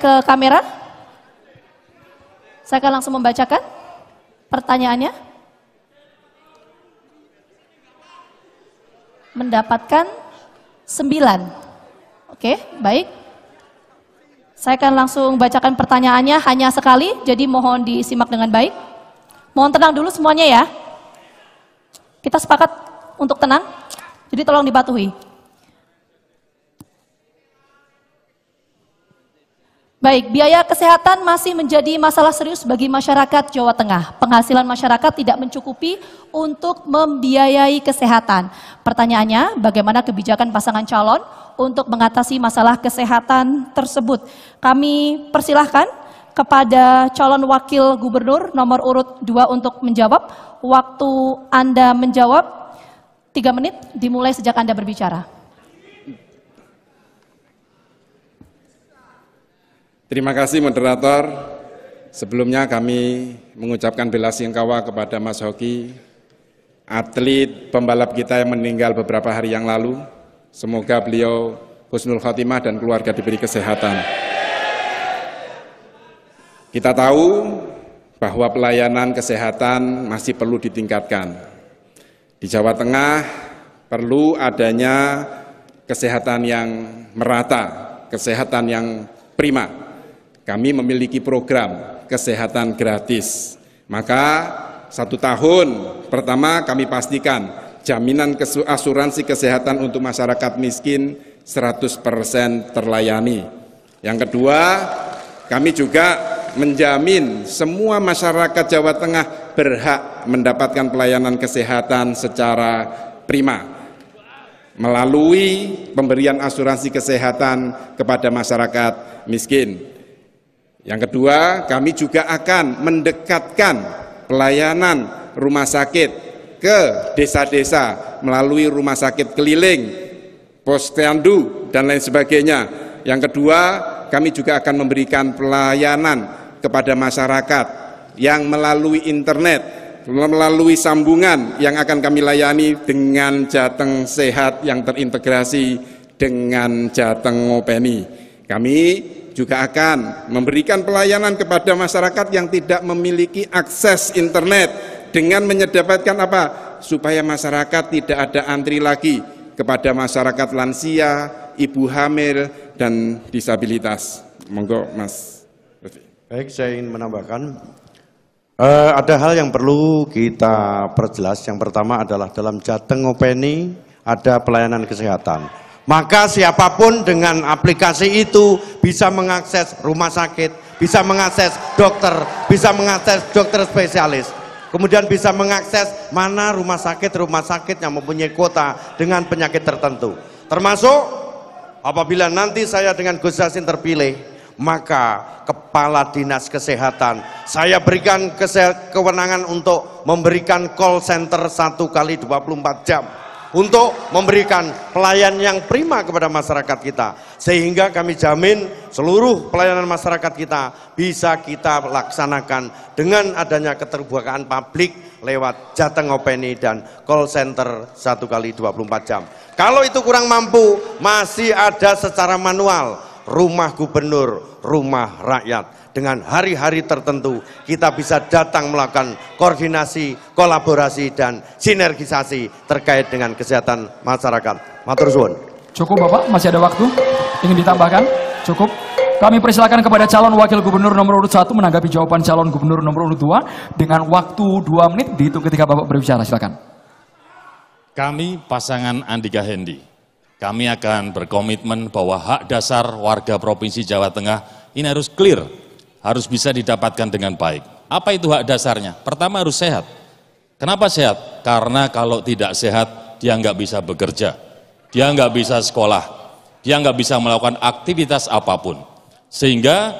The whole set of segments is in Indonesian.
ke kamera. Saya akan langsung membacakan pertanyaannya. Mendapatkan 9. Oke, baik. Saya akan langsung bacakan pertanyaannya, hanya sekali, jadi mohon disimak dengan baik. Mohon tenang dulu semuanya ya. Kita sepakat untuk tenang, jadi tolong dipatuhi. Baik, biaya kesehatan masih menjadi masalah serius bagi masyarakat Jawa Tengah. Penghasilan masyarakat tidak mencukupi untuk membiayai kesehatan. Pertanyaannya, bagaimana kebijakan pasangan calon untuk mengatasi masalah kesehatan tersebut? Kami persilahkan kepada calon wakil gubernur nomor urut 2 untuk menjawab. Waktu Anda menjawab 3 menit dimulai sejak Anda berbicara. Terima kasih moderator. Sebelumnya kami mengucapkan bela-sungkawa kepada Mas Hoki, atlet pembalap kita yang meninggal beberapa hari yang lalu. Semoga beliau husnul khotimah dan keluarga diberi kesehatan. Kita tahu bahwa pelayanan kesehatan masih perlu ditingkatkan. Di Jawa Tengah perlu adanya kesehatan yang merata, kesehatan yang prima. Kami memiliki program kesehatan gratis. Maka 1 tahun pertama kami pastikan jaminan asuransi kesehatan untuk masyarakat miskin 100% terlayani. Yang kedua, kami juga menjamin semua masyarakat Jawa Tengah berhak mendapatkan pelayanan kesehatan secara prima melalui pemberian asuransi kesehatan kepada masyarakat miskin. Yang kedua, kami juga akan mendekatkan pelayanan rumah sakit ke desa-desa melalui rumah sakit keliling, posyandu, dan lain sebagainya. Yang kedua, kami juga akan memberikan pelayanan kepada masyarakat yang melalui internet, melalui sambungan yang akan kami layani dengan Jateng Sehat yang terintegrasi dengan Jateng Ngopeni. Kami juga akan memberikan pelayanan kepada masyarakat yang tidak memiliki akses internet dengan menyedapatkan apa? Supaya masyarakat tidak ada antri lagi kepada masyarakat lansia, ibu hamil, dan disabilitas. Monggo Mas. Baik, saya ingin menambahkan. Ada hal yang perlu kita perjelas. Yang pertama adalah dalam Jateng Ngopeni ada pelayanan kesehatan. Maka siapapun dengan aplikasi itu bisa mengakses rumah sakit, bisa mengakses dokter, bisa mengakses dokter spesialis. Kemudian bisa mengakses mana rumah sakit yang mempunyai kuota dengan penyakit tertentu. Termasuk apabila nanti saya dengan Gus Yassin terpilih, maka Kepala Dinas Kesehatan saya berikan kewenangan untuk memberikan call center 1 kali 24 jam. Untuk memberikan pelayanan yang prima kepada masyarakat kita. Sehingga kami jamin seluruh pelayanan masyarakat kita bisa kita laksanakan dengan adanya keterbukaan publik lewat Jateng Ngopeni dan call center 1 kali 24 jam. Kalau itu kurang mampu, masih ada secara manual rumah gubernur, rumah rakyat. Dengan hari-hari tertentu kita bisa datang melakukan koordinasi, kolaborasi, dan sinergisasi terkait dengan kesehatan masyarakat. Matur suwun. Cukup Bapak, masih ada waktu? Ingin ditambahkan? Cukup. Kami persilakan kepada calon wakil gubernur nomor urut 1 menanggapi jawaban calon gubernur nomor urut 2 dengan waktu 2 menit dihitung ketika Bapak berbicara. Silakan. Kami pasangan Andika Hendi, kami akan berkomitmen bahwa hak dasar warga Provinsi Jawa Tengah ini harus clear, harus bisa didapatkan dengan baik. Apa itu hak dasarnya? Pertama harus sehat. Kenapa sehat? Karena kalau tidak sehat, dia nggak bisa bekerja, dia nggak bisa sekolah, dia nggak bisa melakukan aktivitas apapun. Sehingga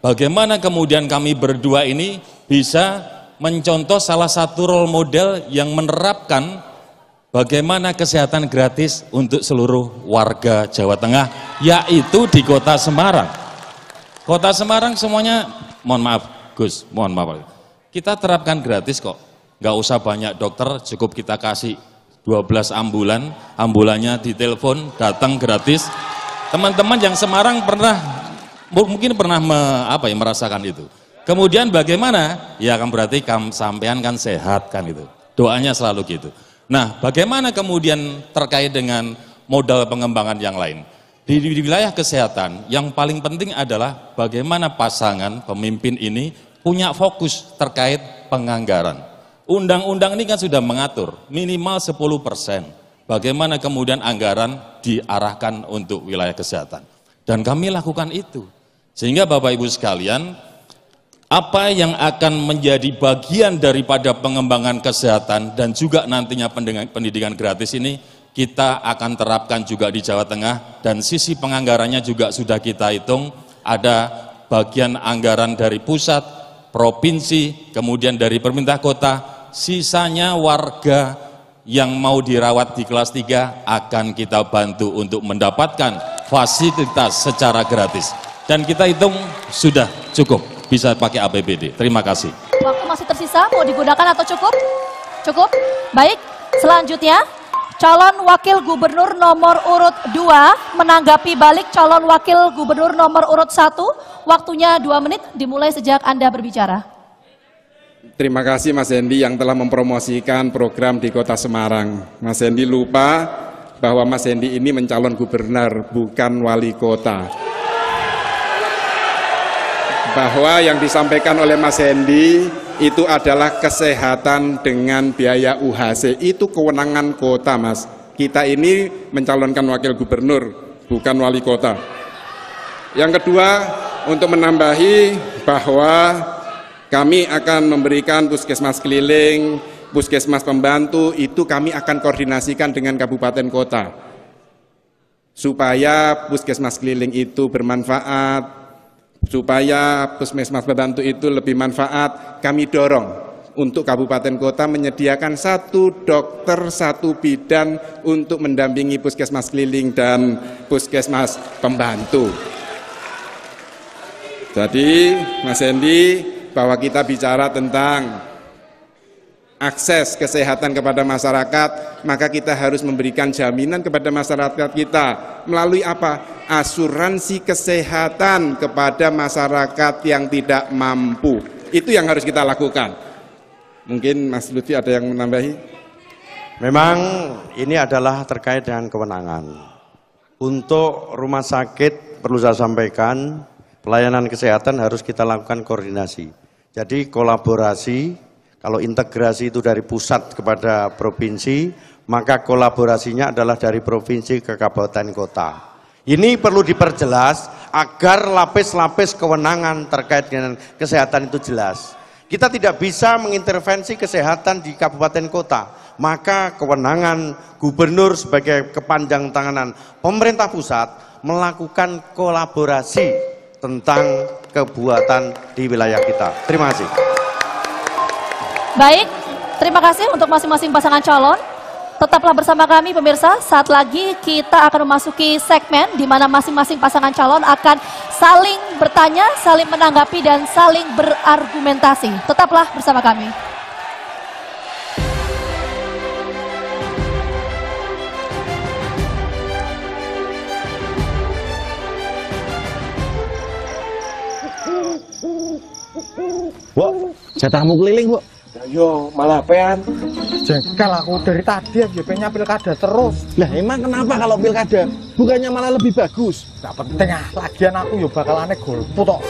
bagaimana kemudian kami berdua ini bisa mencontoh salah satu role model yang menerapkan bagaimana kesehatan gratis untuk seluruh warga Jawa Tengah, yaitu di Kota Semarang. Kota Semarang semuanya, mohon maaf Gus, mohon maaf. Kita terapkan gratis kok, nggak usah banyak dokter, cukup kita kasih 12 ambulan, ambulannya ditelepon, datang gratis. Teman-teman yang Semarang pernah mungkin pernah merasakan itu. Kemudian bagaimana? Ya kan berarti sampean kan sehat kan itu. Doanya selalu gitu. Nah, bagaimana kemudian terkait dengan modal pengembangan yang lain? Di wilayah kesehatan, yang paling penting adalah bagaimana pasangan pemimpin ini punya fokus terkait penganggaran. Undang-undang ini kan sudah mengatur minimal 10%. Bagaimana kemudian anggaran diarahkan untuk wilayah kesehatan. Dan kami lakukan itu. Sehingga Bapak Ibu sekalian, apa yang akan menjadi bagian daripada pengembangan kesehatan dan juga nantinya pendidikan gratis ini kita akan terapkan juga di Jawa Tengah, dan sisi penganggarannya juga sudah kita hitung, ada bagian anggaran dari pusat, provinsi, kemudian dari pemerintah kota, sisanya warga yang mau dirawat di kelas 3 akan kita bantu untuk mendapatkan fasilitas secara gratis. Dan kita hitung sudah cukup, bisa pakai APBD. Terima kasih. Waktu masih tersisa, mau digunakan atau cukup? Cukup? Baik, selanjutnya calon wakil gubernur nomor urut 2 menanggapi balik calon wakil gubernur nomor urut 1. Waktunya 2 menit, dimulai sejak Anda berbicara. Terima kasih Mas Hendi yang telah mempromosikan program di Kota Semarang. Mas Hendi lupa bahwa Mas Hendi ini mencalon gubernur, bukan wali kota. Bahwa yang disampaikan oleh Mas Hendi itu adalah kesehatan dengan biaya UHC, itu kewenangan kota, Mas. Kita ini mencalonkan wakil gubernur, bukan wali kota. Yang kedua, untuk menambahi bahwa kami akan memberikan puskesmas keliling, puskesmas pembantu, itu kami akan koordinasikan dengan kabupaten kota. Supaya puskesmas keliling itu bermanfaat, supaya puskesmas pembantu itu lebih manfaat, kami dorong untuk kabupaten kota menyediakan 1 dokter 1 bidan untuk mendampingi puskesmas keliling dan puskesmas pembantu. Jadi Mas Hendi, bahwa kita bicara tentang akses kesehatan kepada masyarakat, maka kita harus memberikan jaminan kepada masyarakat kita melalui apa? Asuransi kesehatan kepada masyarakat yang tidak mampu. Itu yang harus kita lakukan. Mungkin Mas Lutfi ada yang menambahi? Memang ini adalah terkait dengan kewenangan. Untuk rumah sakit perlu saya sampaikan, pelayanan kesehatan harus kita lakukan koordinasi. Jadi kolaborasi, kalau integrasi itu dari pusat kepada provinsi, maka kolaborasinya adalah dari provinsi ke kabupaten kota. Ini perlu diperjelas agar lapis-lapis kewenangan terkait dengan kesehatan itu jelas. Kita tidak bisa mengintervensi kesehatan di kabupaten kota, maka kewenangan gubernur sebagai kepanjang tanganan pemerintah pusat melakukan kolaborasi tentang kebuatan di wilayah kita. Terima kasih. Baik, terima kasih untuk masing-masing pasangan calon. Tetaplah bersama kami pemirsa, saat lagi kita akan memasuki segmen di mana masing-masing pasangan calon akan saling bertanya, saling menanggapi, dan saling berargumentasi. Tetaplah bersama kami. Bu, jatahmu keliling, Bu. Yo, malah pean. Jengkel aku dari tadi aja pengen pilkada terus. Lah emang kenapa kalau pilkada bukannya malah lebih bagus? Gak penting ah, lagian aku yo bakalannya golput kok.